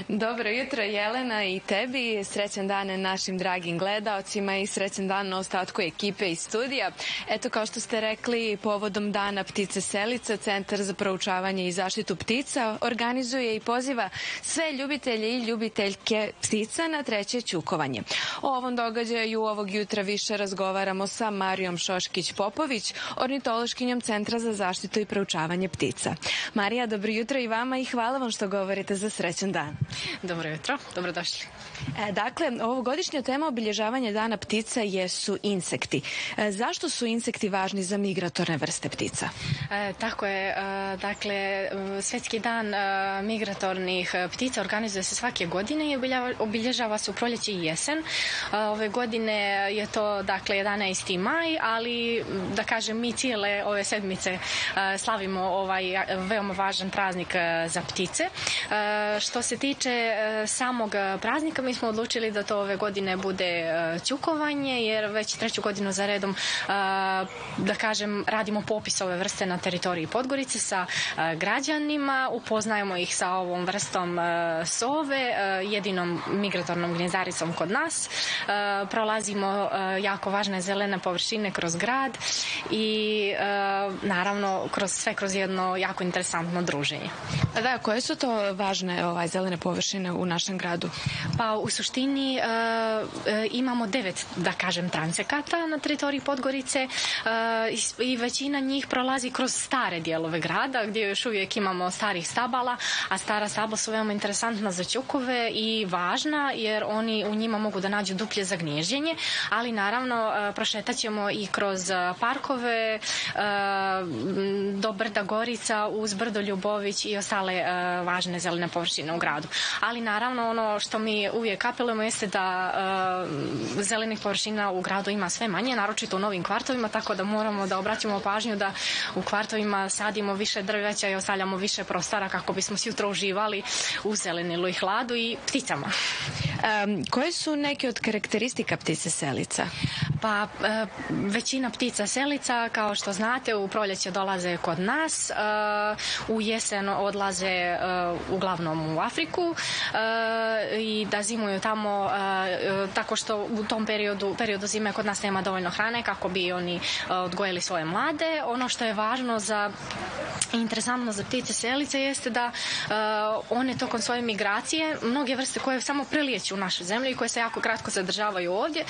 Dobro jutro, Jelena, i tebi. Srećan dan našim dragim gledaocima i srećan dan ostatku ekipe iz studija. Eto, kao što ste rekli, povodom Dana ptice selica, Centar za proučavanje i zaštitu ptica organizuje i poziva sve ljubitelje i ljubiteljke ptica na treće ćukovanje. O ovom događaju ovog jutra više razgovaramo sa Marijom Šoškić-Popović, ornitološkinjom Centra za zaštitu i proučavanje ptica. Marija, dobro jutro i vama i hvala vam što govorite za srećan dan. Dobro jutro, dobrodošli. Dakle, ovogodišnja tema obilježavanja Dana ptica jesu insekti. Zašto su insekti važni za migratorne vrste ptica? Tako je, dakle, Svjetski dan migratornih ptica organizuje se svake godine i obilježava se u proljeće i jesen. Ove godine je to, dakle, 11. maj, ali, da kažem, mi cijele ove sedmice slavimo ovaj veoma važan praznik za ptice. Što se tiče samog praznika, mi smo odlučili da to ove godine bude ćukovanje, jer već treću godinu za redom, da kažem, radimo popis ove vrste na teritoriji Podgorice sa građanima, upoznajemo ih sa ovom vrstom sove, jedinom migratornom gnjezdaricom kod nas, prolazimo jako važne zelene površine kroz grad i naravno kroz jedno jako interesantno druženje. Da, koje su to važne zelene površine u našem gradu? Pa u suštini imamo 9, da kažem, transekata na teritoriji Podgorice i većina njih prolazi kroz stare dijelove grada gdje još uvijek imamo starih stabala, a stara stabla su veoma interesantna za ćukove i važna jer oni u njima mogu da nađu duplje za gnježđenje, ali naravno prošetat ćemo i kroz parkove do brda Gorica uz brdo Ljubović i ostale važne zelene površine u gradu. Ali naravno ono što mi uvijek apelujemo jeste da zelenih površina u gradu ima sve manje, naročito u novim kvartovima, tako da moramo da obratimo pažnju da u kvartovima sadimo više drveća i ostavljamo više prostora kako bismo se jutro uživali u zelenilu i hladu i pticama. Koje su neke od karakteristika ptice selica? Pa većina ptica selica, kao što znate, u proljeće dolaze kod nas, u jesen odlaze uglavnom u Afriku i da zimuju tamo tako što u tom periodu zime kod nas nema dovoljno hrane kako bi oni odgojili svoje mlade. Ono što je važno i interesantno za ptice selice jeste da one tokom svoje migracije, mnoge vrste koje samo prelijeću u našu zemlju i koje se jako kratko zadržavaju ovdje,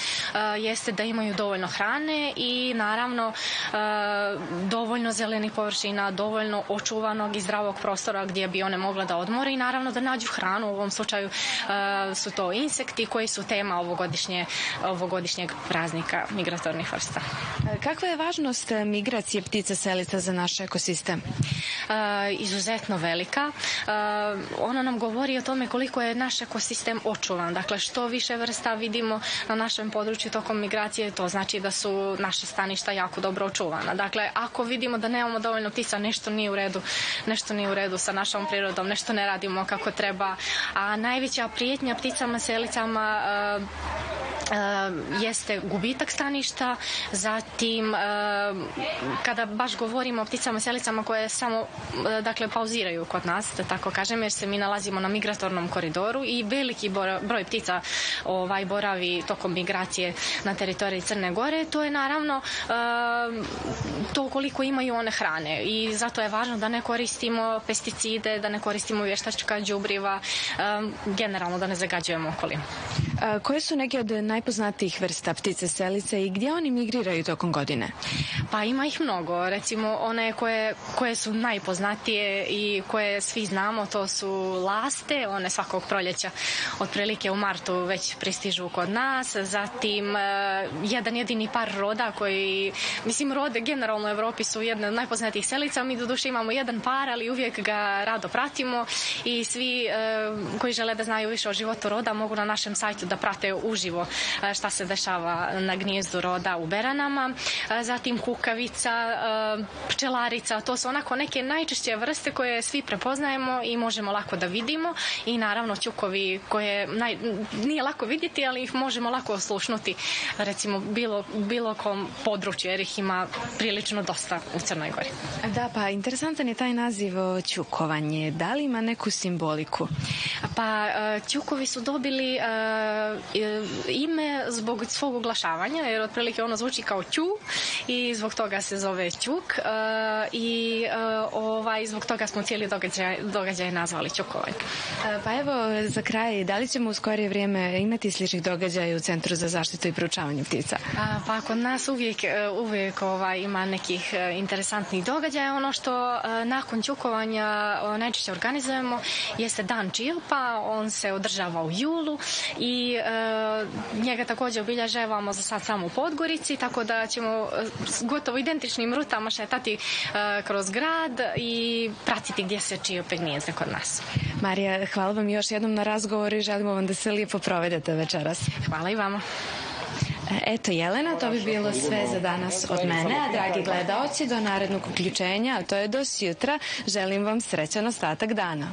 jeste da imaju dovoljno hrane i naravno dovoljno zelenih površina, dovoljno očuvanog i zdravog prostora gdje bi one mogle da odmore i naravno da nađu hranu. U ovom slučaju su to insekti koji su tema ovogodišnjeg praznika migratornih vrsta. Kakva je važnost migracije ptica selica za naš ekosistem? Izuzetno velika. Ona nam govori o tome koliko je naš ekosistem očuvan. Dakle, što više vrsta vidimo na našem području tokom migracije, to znači da su naša staništa jako dobro očuvana. Dakle, ako vidimo da nemamo dovoljno ptica, nešto nije u redu sa našom prirodom, nešto ne radimo kako treba. A najveća prijetnja pticama selicama jeste gubitak staništa, zatim kada baš govorimo o pticama selicama koje samo pauziraju kod nas, da tako kažem, jer se mi nalazimo na migratornom koridoru i veliki broj ptica boravi tokom migracije na teritoriji Crne Gore, to je naravno to koliko imaju one hrane i zato je važno da ne koristimo pesticide, da ne koristimo vještačka đubriva, generalno da ne zagađujemo okolinu. Koje su neke od najpoznatijih vrsta ptice selice i gdje oni migriraju tokom godine? Pa ima ih mnogo. Recimo one koje su najpoznatije i koje svi znamo, to su laste. One svakog proljeća otprilike u martu već pristižu kod nas. Zatim jedan jedini par roda koji, rode generalno u Evropi su jedne od najpoznatijih selica. Mi doduše imamo jedan par, ali uvijek ga rado pratimo i svi koji žele da znaju više o životu roda mogu na našem sajtu da prate uživo šta se dešava na gnijezdu roda u beranama, zatim kukavica, pčelarica, to su onako neke najčešće vrste koje svi prepoznajemo i možemo lako da vidimo, i naravno ćukovi koje nije lako vidjeti, ali ih možemo lako oslušnuti recimo bilo kom području, jer ih ima prilično dosta u Crnoj Gori. Da, pa interesantan je taj naziv ćukovanje. Da li ima neku simboliku? Pa ćukovi su dobili ime zbog svog oglašavanja, jer otprilike ono zvuči kao ću i zbog toga se zove ćuk, i zbog toga smo cijeli događaj nazvali ćukovanje. Pa evo, za kraj, da li ćemo u skorije vrijeme imati sličnih događaja u Centru za zaštitu i proučavanje ptica? Pa kod nas uvijek ima nekih interesantnih događaja. Ono što nakon ćukovanja najčešće organizujemo jeste Dan Čilpa. On se održava u julu i njega također obilježavamo za sad samo u Podgorici, tako da ćemo gotovo identičnim rutama šetati kroz grad i pratiti gdje se čiope gnijezde kod nas. Marija, hvala vam još jednom na razgovoru i želimo vam da se lijepo provedete večeras. Hvala i vama. Eto, Jelena, to bi bilo sve za danas od mene, a dragi gledaoci, do narednog uključenja, a to je do sutra, želim vam srećan ostatak dana.